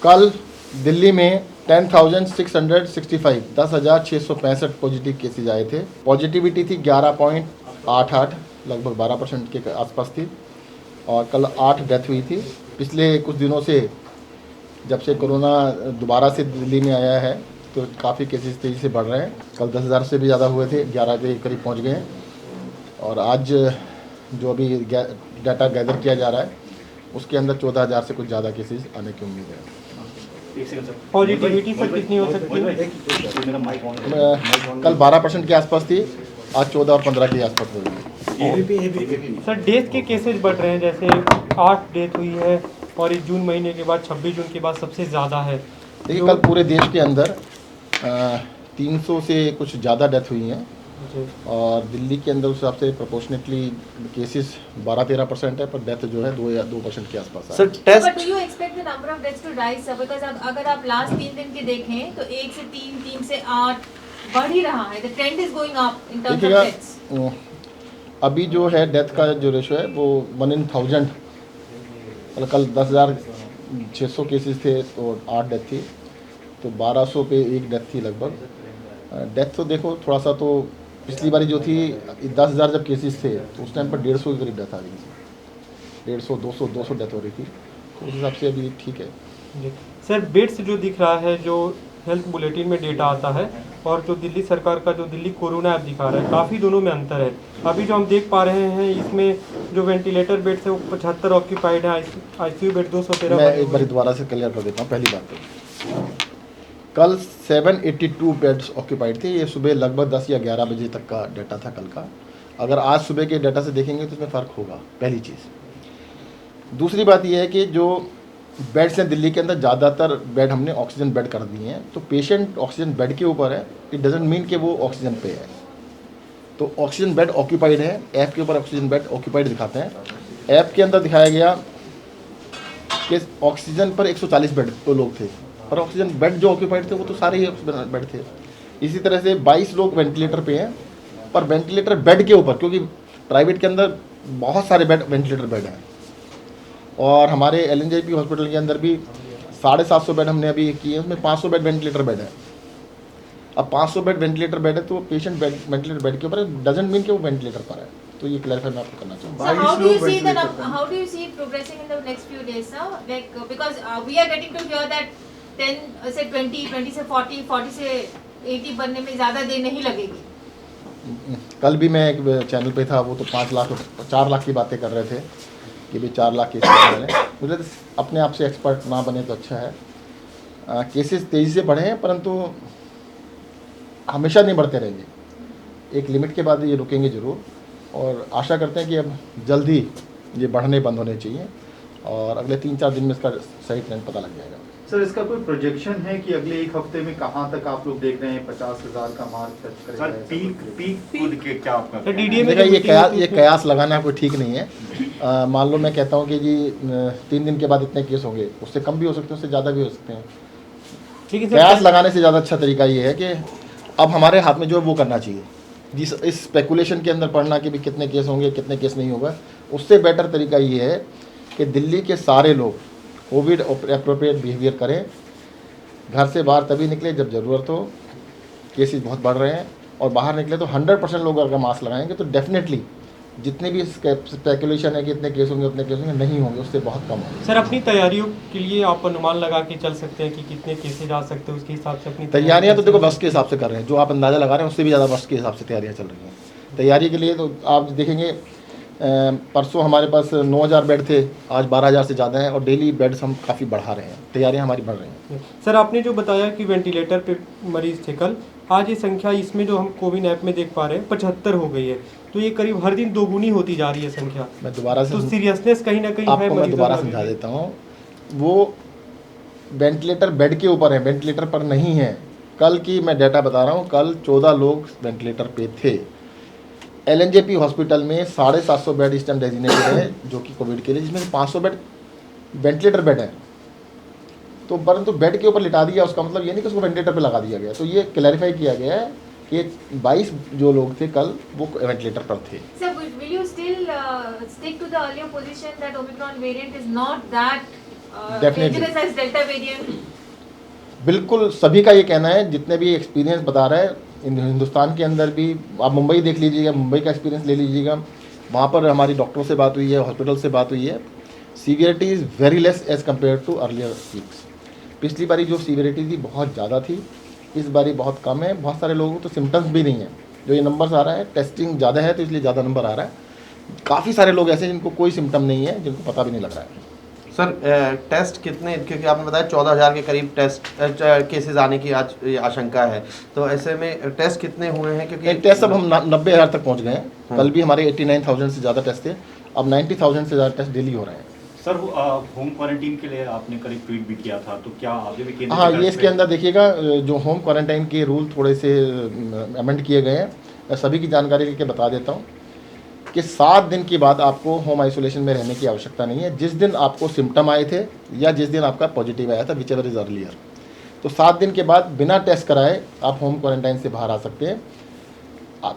कल दिल्ली में 10,665 positive cases आए थे। पॉजिटिविटी थी 11.88, लगभग 12% के आसपास थी। और कल 8 डेथ हुई थी। पिछले कुछ दिनों से जब से कोरोना दोबारा से दिल्ली में आया है तो काफ़ी केसेस तेज़ी से बढ़ रहे हैं। कल 10,000 से भी ज़्यादा हुए थे, 11 के करीब पहुंच गए हैं। और आज जो अभी डाटा गैदर किया जा रहा है उसके अंदर 14,000 से कुछ ज़्यादा केसेस आने की उम्मीद है। पॉजिटिविटी सर कितनी हो सकती है? कल 12% के आसपास थी, आज 14 और 15 के आसपास हो गई। सर डेथ के केसेज बढ़ रहे हैं, जैसे 8 डेथ हुई है और इस जून महीने के बाद 26 जून के बाद सबसे ज़्यादा है। देखिए कल पूरे देश के अंदर 300 से कुछ ज़्यादा डेथ हुई हैं और दिल्ली के अंदर उस हिसाब से प्रोपोर्शनेटली केसेस 12-13% है, पर डेथ जो है 2% के आसपास है। Sir test but do you expect the number of deaths to rise sir? Because अगर आप लास्ट 3 दिन के देखें तो 1 से 3, 3 से 8 बढ़ ही रहा है। The trend is going up in terms of deaths. अभी जो है डेथ का जो रेशो है वो 1 in 1000, कल 10,600 केसेस थे तो 8 डेथ थी, तो 1200 पे एक डेथ थी लगभग। डेथ तो देखो थोड़ा सा तो पिछली बारी जो थी 10,000 जब केसेस थे तो उस टाइम पर 150 के करीब डेथ आ रही थी। 150, 200 डेथ हो रही थी, तो उस हिसाब से अभी ठीक है। सर बेड्स जो दिख रहा है, जो हेल्थ बुलेटिन में डेटा आता है और जो दिल्ली सरकार का जो दिल्ली कोरोना ऐप दिखा रहा है, काफ़ी दोनों में अंतर है। अभी जो हम देख पा रहे हैं इसमें जो वेंटिलेटर बेड्स है वो 75 ऑक्यूपाइड है, आईसीयू बेड 213। मैं एक बार दोबारा से क्लियर कर देता हूँ। पहली बात तो कल 782 बेड्स ऑक्यूपाइड थे। ये सुबह लगभग 10 या 11 बजे तक का डाटा था कल का। अगर आज सुबह के डाटा से देखेंगे तो इसमें फ़र्क होगा, पहली चीज़। दूसरी बात यह है कि जो बेड्स हैं दिल्ली के अंदर ज़्यादातर बेड हमने ऑक्सीजन बेड कर दिए हैं, तो पेशेंट ऑक्सीजन बेड के ऊपर है, इट डजेंट मीन कि वो ऑक्सीजन पे है। तो ऑक्सीजन बेड ऑक्यूपाइड है, ऐप के ऊपर ऑक्सीजन बेड ऑक्यूपाइड दिखाते हैं। ऐप के अंदर दिखाया गया कि ऑक्सीजन पर 140 बेड तो लोग थे, पर ऑक्सीजन बेड जो ऑक्यूपाइड थे वो तो सारे ही ऑक्सीजन बेड थे। इसी तरह से 22 लोग वेंटिलेटर पे हैं, पर वेंटिलेटर बेड के ऊपर, क्योंकि प्राइवेट के अंदर बहुत सारे बेड वेंटिलेटर बेड हैं। और हमारे LNJP हॉस्पिटल के अंदर भी 750 बेड हमने अभी किए, उसमें 500 बेड वेंटिलेटर बेड है। अब 500 बेड वेंटिलेटर बेड है तो पेशेंट बेड वेंटिलेटर बेड के ऊपर डजंट मीन कि वो वेंटिलेटर पर है। तो ये क्लैरिफाई मैं आपको करना चाहूँगा। So how do you see it progressing in the next few days, sir? Like because we are getting to hear that 10 से 20 से 40 से 80 बनने में ज़्यादा देर नहीं लगेगी। कल भी मैं एक चैनल पे था, वो तो 5 लाख 4 लाख की बातें कर रहे थे कि भी 4 लाख केसेस बढ़ रहे हैं। मुझे तो अपने आप से एक्सपर्ट ना बने तो अच्छा है। केसेस तेज़ी से बढ़े हैं, परंतु हमेशा नहीं बढ़ते रहेंगे, एक लिमिट के बाद ये रुकेंगे ज़रूर। और आशा करते हैं कि अब जल्दी ये बढ़ने बंद होने चाहिए और अगले 3-4 दिन में इसका सही ट्रेंड पता लग जाएगा। सर इसका कोई प्रोजेक्शन है कि अगले एक हफ्ते में कहां तक आप लोग देख रहे हैं 50,000 का मार्क टच करेगा? सर पीक के क्या आपका DDA ये कयास लगाना कोई ठीक नहीं है। मान लो मैं कहता हूँ कि जी 3 दिन के बाद इतने केस होंगे, उससे कम भी हो सकते हैं, उससे ज़्यादा भी हो सकते हैं। कयास लगाने से ज़्यादा अच्छा तरीका ये है कि अब हमारे हाथ में जो है वो करना चाहिए। जिस इस स्पेकुलेशन के अंदर पढ़ना कि भी कितने केस होंगे कितने केस नहीं होगा, उससे बेटर तरीका ये है कि दिल्ली के सारे लोग कोविड एप्रोप्रिएट बिहेवियर करें, घर से बाहर तभी निकले जब ज़रूरत हो। केसेस बहुत बढ़ रहे हैं और बाहर निकले तो 100% लोग अगर मास्क लगाएंगे तो डेफिनेटली जितने भी स्पेकुलेशन है कि इतने केस होंगे उतने केस होंगे, नहीं होंगे, उससे बहुत कम होंगे। सर अपनी तैयारियों के लिए आप अनुमान लगा के चल सकते हैं कि कितने केसेज आ सकते हैं, उसके हिसाब से अपनी तैयारियां तो देखो बस के हिसाब से कर रहे हैं। जो आप अंदाज़ा लगा रहे हैं उससे भी ज़्यादा बस के हिसाब से तैयारियां चल रही हैं। तैयारी के लिए तो आप देखेंगे परसों हमारे पास 9,000 बेड थे, आज 12,000 से ज़्यादा हैं और डेली बेड्स हम काफ़ी बढ़ा रहे हैं, तैयारियां हमारी बढ़ रही हैं। सर आपने जो बताया कि वेंटिलेटर पे मरीज थे कल, आज ये संख्या इसमें जो हम कोविन ऐप में देख पा रहे हैं 75 हो गई है, तो ये करीब हर दिन दोगुनी होती जा रही है संख्या। मैं दोबारा से तो सीरियसनेस कहीं ना कहीं आपको मैं दोबारा समझा देता हूँ। वो वेंटिलेटर बेड के ऊपर है, वेंटिलेटर पर नहीं है। कल की मैं डाटा बता रहा हूँ, कल 14 लोग वेंटिलेटर पे थे। LNJP हॉस्पिटल में 750 बेड इस टाइम डेजिग्नेटेड है जो कि कोविड के लिए, जिसमें 500 बेड वेंटिलेटर बेड है। तो परंतु बेड के ऊपर लिटा दिया, उसका मतलब ये नहीं कि उसको वेंटिलेटर पे लगा दिया गया। तो ये क्लैरिफाई किया गया है कि 22 जो लोग थे कल वो वेंटिलेटर पर थे। Sir, will you still stick to the earlier position that Omicron variant is not that Definitely. dangerous as Delta variant? बिल्कुल सभी का ये कहना है, जितने भी एक्सपीरियंस बता रहे हैं हिंदुस्तान के अंदर भी। आप मुंबई देख लीजिएगा, मुंबई का एक्सपीरियंस ले लीजिएगा, वहाँ पर हमारी डॉक्टरों से बात हुई है, हॉस्पिटल से बात हुई है। Severity is very less as compare to earlier weeks. पिछली बारी जो सीवियरिटी थी बहुत ज़्यादा थी, इस बारी बहुत कम है। बहुत सारे लोगों को तो सिम्टम्स भी नहीं है। जो ये नंबर्स आ रहा है, टेस्टिंग ज़्यादा है तो इसलिए ज़्यादा नंबर आ रहा है। काफ़ी सारे लोग ऐसे हैं जिनको कोई सिम्टम नहीं है, जिनको पता भी नहीं लग रहा है। सर टेस्ट कितने, क्योंकि आपने बताया 14,000 के करीब टेस्ट केसेस आने की आज ये आशंका है, तो ऐसे में टेस्ट कितने हुए हैं? क्योंकि टेस्ट अब हम 90,000 तक पहुंच गए हैं। कल भी हमारे 89,000 से ज़्यादा टेस्ट थे, अब 90,000 से ज़्यादा टेस्ट डेली हो रहे हैं। सर होम क्वारंटीन के लिए आपने करीब ट्वीट भी किया था, तो क्या आगे भी केंद्र हाँ, सरकार ये इस इसके पे- अंदर देखिएगा, जो होम क्वारंटाइन के रूल थोड़े से अमेंड किए गए हैं। सभी की जानकारी लेके बता देता हूँ कि 7 दिन के बाद आपको होम आइसोलेशन में रहने की आवश्यकता नहीं है। जिस दिन आपको सिम्टम आए थे या जिस दिन आपका पॉजिटिव आया था, विच एवर इज़ अर्लियर, तो 7 दिन के बाद बिना टेस्ट कराए आप होम क्वारंटाइन से बाहर आ सकते हैं,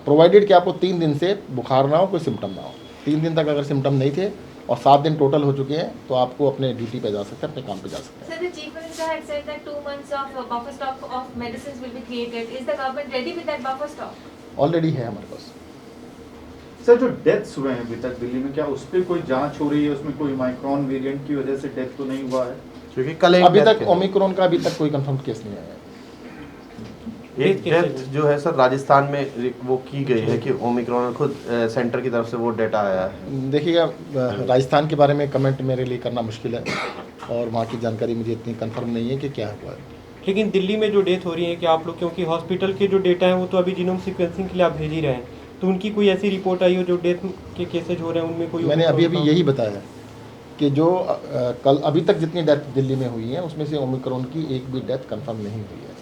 प्रोवाइडेड कि आपको 3 दिन से बुखार ना हो, कोई सिम्टम ना हो। 3 दिन तक अगर सिम्टम नहीं थे और 7 दिन टोटल हो चुके हैं तो आपको अपने ड्यूटी पे जा सकते हैं, अपने काम पे जा सकते हैं। Sir, the Chief Minister had said that 2 months of buffer stock of medicines will be created. Is the government ready with that buffer stock? Already है हमारे पास। सर जो डेथ्स हुए हैं अभी तक दिल्ली में, क्या उस पर कोई जांच हो रही है? उसमें कोई माइक्रॉन वेरिएंट की वजह से डेथ तो नहीं हुआ है? क्योंकि कल एक अभी death तक के- ओमिक्रॉन का अभी तक कोई कंफर्म केस नहीं आया है। एक डेथ जो है सर राजस्थान में वो की गई है कि ओमिक्रॉन, खुद सेंटर की तरफ से वो डेटा आया है। देखिएगा, राजस्थान के बारे में कमेंट मेरे लिए करना मुश्किल है और वहाँ की जानकारी मुझे इतनी कंफर्म नहीं है कि क्या हुआ है। लेकिन दिल्ली में जो डेथ हो रही है कि आप लोग, क्योंकि हॉस्पिटल के जो डेटा है वो तो अभी जीनोम सीक्वेंसिंग के लिए आप भेज ही रहे हैं, तो उनकी कोई ऐसी रिपोर्ट आई हो जो डेथ के केसेज हो रहे हैं उनमें कोई? मैंने अभी यही बताया कि जो कल अभी तक जितनी डेथ दिल्ली में हुई है उसमें से ओमिक्रॉन की एक भी डेथ कंफर्म नहीं हुई है।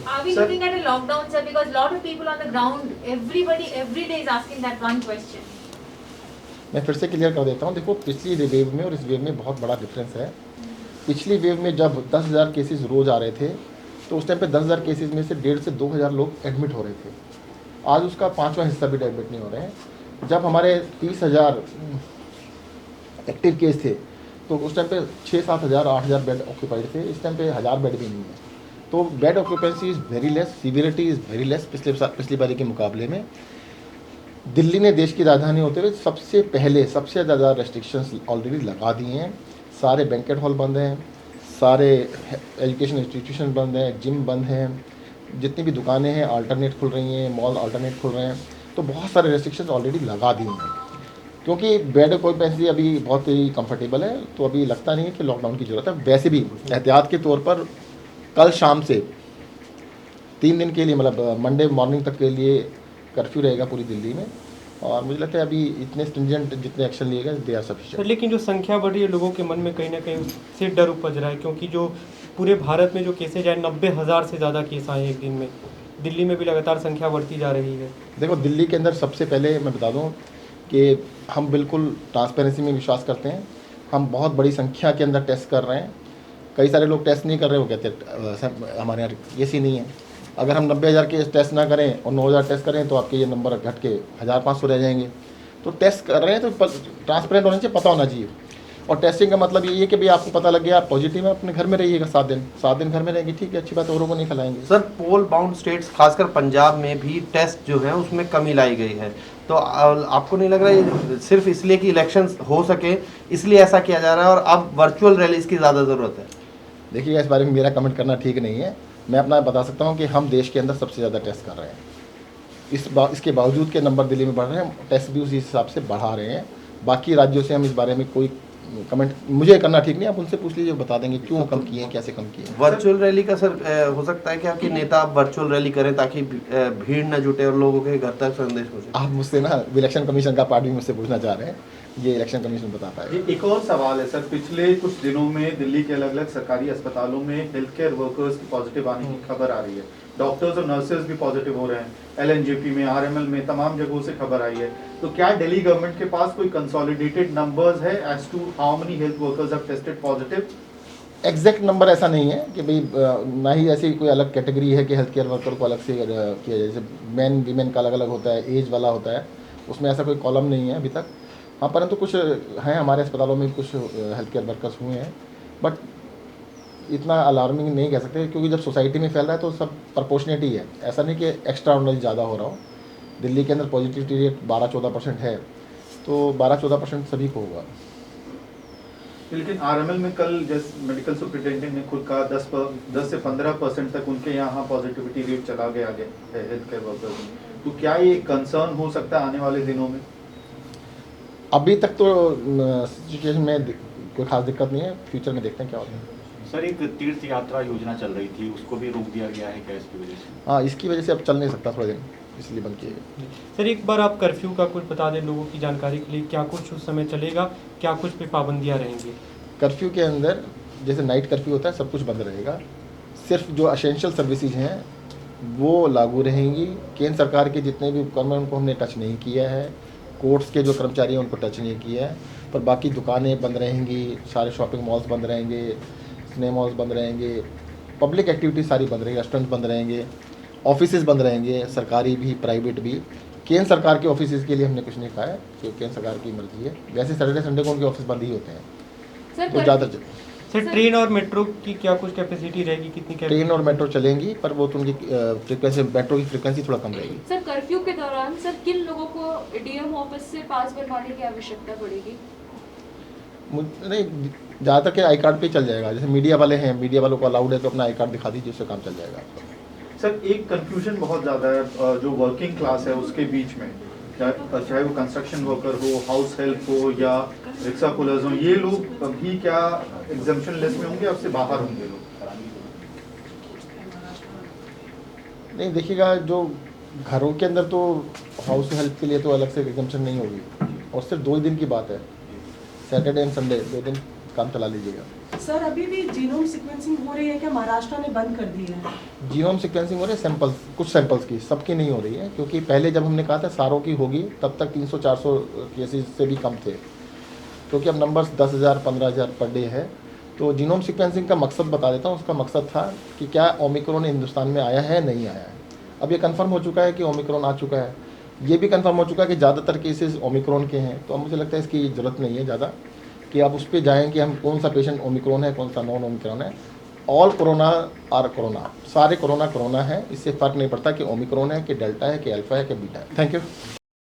Are we Sir- looking at a lockdown, sir? Because lot of people on the ground, everybody every day is asking that one question. मैं फिर से क्लियर कर देता हूँ। देखो, पिछली वेव में और इस वेव में बहुत बड़ा डिफरेंस है। पिछली वेव में जब 10,000 केसेस रोज़ आ रहे थे तो उस टाइम पे 10,000 केसेस में से 1,500 से 2,000 लोग एडमिट हो रहे थे। आज उसका 5वां हिस्सा भी एडमिट नहीं हो रहे हैं। जब हमारे 30,000 एक्टिव केस थे तो उस टाइम पे 6-7 हज़ार 8,000 बेड ऑक्यूपाइड थे। इस टाइम पे 1,000 बेड भी नहीं है। तो bed occupancy is very less, severity is very less पिछली बारी के मुकाबले में। दिल्ली ने देश की राजधानी होते हुए सबसे पहले सबसे ज़्यादा रेस्ट्रिक्शंस ऑलरेडी लगा दिए हैं। सारे बैंकेट हॉल बंद हैं, सारे एजुकेशन इंस्टीट्यूशन बंद हैं, जिम बंद हैं, जितनी भी दुकानें हैं अल्टरनेट खुल रही हैं, मॉल अल्टरनेट खुल रहे हैं। तो बहुत सारे रेस्ट्रिक्शंस ऑलरेडी लगा दिए हैं क्योंकि बेड ऑक्यूपेंसी अभी बहुत ही कंफर्टेबल है। तो अभी लगता नहीं है कि लॉकडाउन की ज़रूरत है। वैसे भी एहतियात के तौर पर कल शाम से 3 दिन के लिए, मतलब मंडे मॉर्निंग तक के लिए कर्फ्यू रहेगा पूरी दिल्ली में। और मुझे लगता है अभी इतने स्ट्रिंजेंट जितने एक्शन लिए गए दे आर सर, सफिशिएंट। लेकिन जो संख्या बढ़ रही है लोगों के मन में कहीं ना कहीं उससे डर उपज रहा है, क्योंकि जो पूरे भारत में जो केसेज आए 90,000 से ज़्यादा केस आए एक दिन में, दिल्ली में भी लगातार संख्या बढ़ती जा रही है। देखो, दिल्ली के अंदर सबसे पहले मैं बता दूं कि हम बिल्कुल ट्रांसपेरेंसी में विश्वास करते हैं। हम बहुत बड़ी संख्या के अंदर टेस्ट कर रहे हैं। कई सारे लोग टेस्ट नहीं कर रहे, वो कहते हैं हमारे यहाँ ये सी नहीं है। अगर हम 90,000 के टेस्ट ना करें और 9,000 टेस्ट करें तो आपके ये नंबर घट के 1,500 रह जाएंगे। तो टेस्ट कर रहे हैं तो ट्रांसपेरेंट होना चाहिए, पता होना चाहिए। और टेस्टिंग का मतलब ये है कि भाई आपको पता लग गया आप पॉजिटिव है, अपने घर में रहिएगा 7 दिन घर में रहेंगे, ठीक है, अच्छी बात है, औरों को नहीं खिलाएंगे। सर पोल बाउंड स्टेट्स खासकर पंजाब में भी टेस्ट जो है उसमें कमी लाई गई है, तो आपको नहीं लग रहा ये सिर्फ इसलिए कि इलेक्शंस हो सके इसलिए ऐसा किया जा रहा है और अब वर्चुअल रैलीज की ज़्यादा ज़रूरत है? देखिए, इस बारे में मेरा कमेंट करना ठीक नहीं है। मैं अपना बता सकता हूं कि हम देश के अंदर सबसे ज़्यादा टेस्ट कर रहे हैं। इसके बावजूद के नंबर दिल्ली में बढ़ रहे हैं, टेस्ट भी उसी हिसाब से बढ़ा रहे हैं। बाकी राज्यों से हम इस बारे में कोई कमेंट मुझे करना ठीक नहीं, आप उनसे पूछ लीजिए, बता देंगे क्यों कम किए हैं, कैसे कम किए हैं। वर्चुअल रैली का सर हो सकता है कि आपके नेता वर्चुअल रैली करें ताकि भीड़ न जुटे और लोगों के घर तक संदेश पहुंचे? आप मुझसे ना इलेक्शन कमीशन का पार्ट भी मुझसे पूछना चाह रहे हैं, ये इलेक्शन कमीशन बताता है। ये एक और सवाल है सर, पिछले कुछ दिनों में दिल्ली के अलग अलग सरकारी अस्पतालों में हेल्थ केयर वर्कर्स की पॉजिटिव आने की खबर आ रही है। डॉक्टर्स और नर्सेज भी पॉजिटिव हो रहे हैं। LNJP में, RML में, तमाम जगहों से खबर आई है। तो क्या दिल्ली गवर्नमेंट के पास कोई कंसोलिडेटेड नंबर्स है as to how many health workers have tested positive? Exact number ऐसा नहीं है कि भाई ना ही ऐसी कोई अलग कैटेगरी है कि हेल्थ केयर वर्कर को अलग से किया जाए। जैसे मैन वीमेन का अलग अलग होता है, एज वाला होता है, उसमें ऐसा कोई कॉलम नहीं है अभी तक। हाँ, परंतु कुछ हैं हमारे अस्पतालों में कुछ हेल्थ केयर वर्कर्स हुए हैं, बट इतना अलार्मिंग नहीं कह सकते, क्योंकि जब सोसाइटी में फैल रहा है तो सब प्रपोर्शनेट ही है, ऐसा नहीं कि एक्स्ट्रा ऑर्डिनरी ज़्यादा हो रहा हो। दिल्ली के अंदर पॉजिटिविटी रेट 12-14% है, तो 12-14% सभी को होगा। लेकिन आरएमएल में कल जैसे मेडिकल सुपरिटेंडेंट ने खुद कहा 10 से 15% तक उनके यहाँ पॉजिटिविटी रेट चला गया है हेल्थ केयर वर्कर्स में, तो क्या ये कंसर्न हो सकता है आने वाले दिनों में? अभी तक तो सिचुएशन में कोई खास दिक्कत नहीं है, फ्यूचर में देखते हैं क्या होता है। सर एक तीर्थ यात्रा योजना चल रही थी, उसको भी रोक दिया गया है क्या इसकी वजह से? हाँ, इसकी वजह से अब चल नहीं सकता थोड़ा दिन, इसलिए बंद किए गए। सर एक बार आप कर्फ्यू का कुछ बता दें लोगों की जानकारी के लिए, क्या कुछ उस समय चलेगा, क्या कुछ पे पाबंदियाँ रहेंगी? कर्फ्यू के अंदर जैसे नाइट कर्फ्यू होता है, सब कुछ बंद रहेगा, सिर्फ जो असेंशियल सर्विसेज हैं वो लागू रहेंगी। केंद्र सरकार के जितने भी उपक्रम हैं उनको हमने टच नहीं किया है, कोर्ट्स के जो कर्मचारी हैं उनको टच नहीं किया है, पर बाकी दुकानें बंद रहेंगी, सारे शॉपिंग मॉल्स बंद रहेंगे, सिनेमा हॉल्स बंद रहेंगे, पब्लिक एक्टिविटीज सारी बंद रहेंगी, रेस्टोरेंट बंद रहेंगे, ऑफिसेज बंद रहेंगे, सरकारी भी प्राइवेट भी। केंद्र सरकार के ऑफिसेज के लिए हमने कुछ नहीं कहा है, क्योंकि केंद्र सरकार की मर्जी है, वैसे सैटरडे संडे को उनके ऑफिस बंद ही होते हैं। तो ज़्यादा सर ट्रेन और मेट्रो की क्या कुछ कैपेसिटी रहेगी, कितनी ट्रेन और मेट्रो चलेंगी, पर वो तो उनकी फ्रिक्वेंसी, मेट्रो की फ्रिक्वेंसी थोड़ा कम रहेगी। सर कर्फ्यू के दौरान सर किन लोगों को डीएम ऑफिस से पास बनवाने की आवश्यकता पड़ेगी? नहीं, ज़्यादातर के आई कार्ड पे चल जाएगा, जैसे मीडिया वाले हैं, मीडिया वालों को अलाउड है तो अपना आई कार्ड दिखा दीजिए, उससे काम चल जाएगा आपका। सर एक कंफ्यूजन बहुत ज़्यादा है जो वर्किंग क्लास है उसके बीच में, चाहे वो कंस्ट्रक्शन वर्कर हो, हाउस हेल्प हो या रिक्शा पुलर्स हो, ये लोग भी क्या एग्जम्पशन लिस्ट में होंगे, उससे बाहर होंगे लोग? नहीं, देखिएगा जो घरों के अंदर तो हाउस हेल्प के लिए तो अलग से एग्जम्पशन नहीं होगी, और सिर्फ 2 दिन की बात है, सैटरडे एंड संडे 2 दिन काम चला लीजिएगा। सर अभी भी जीनोम सीक्वेंसिंग हो रही है क्या? महाराष्ट्र ने बंद कर दी है। जीनोम सीक्वेंसिंग हो रही है सैंपल्स, कुछ सैंपल्स की, सबकी नहीं हो रही है, क्योंकि पहले जब हमने कहा था सारों की होगी तब तक 300-400 केसेस से भी कम थे, क्योंकि अब नंबर्स 10,000 15,000 पर डे है। तो जीनोम सीक्वेंसिंग का मकसद बता देता हूँ। उसका मकसद था कि क्या ओमिक्रॉन हिंदुस्तान में आया है, नहीं आया है। अब ये कंफर्म हो चुका है कि ओमिक्रॉन आ चुका है, ये भी कंफर्म हो चुका है कि ज़्यादातर केसेस ओमिक्रॉन के हैं। तो अब मुझे लगता है इसकी ज़रूरत नहीं है ज़्यादा कि आप उस पर जाएँ कि हम कौन सा पेशेंट ओमिक्रॉन है, कौन सा नॉन ओमिक्रॉन है। ऑल कोरोना आर कोरोना, सारे कोरोना कोरोना है, इससे फ़र्क नहीं पड़ता कि ओमिक्रॉन है कि डेल्टा है कि अल्फ़ा है कि बीटा है। Thank you.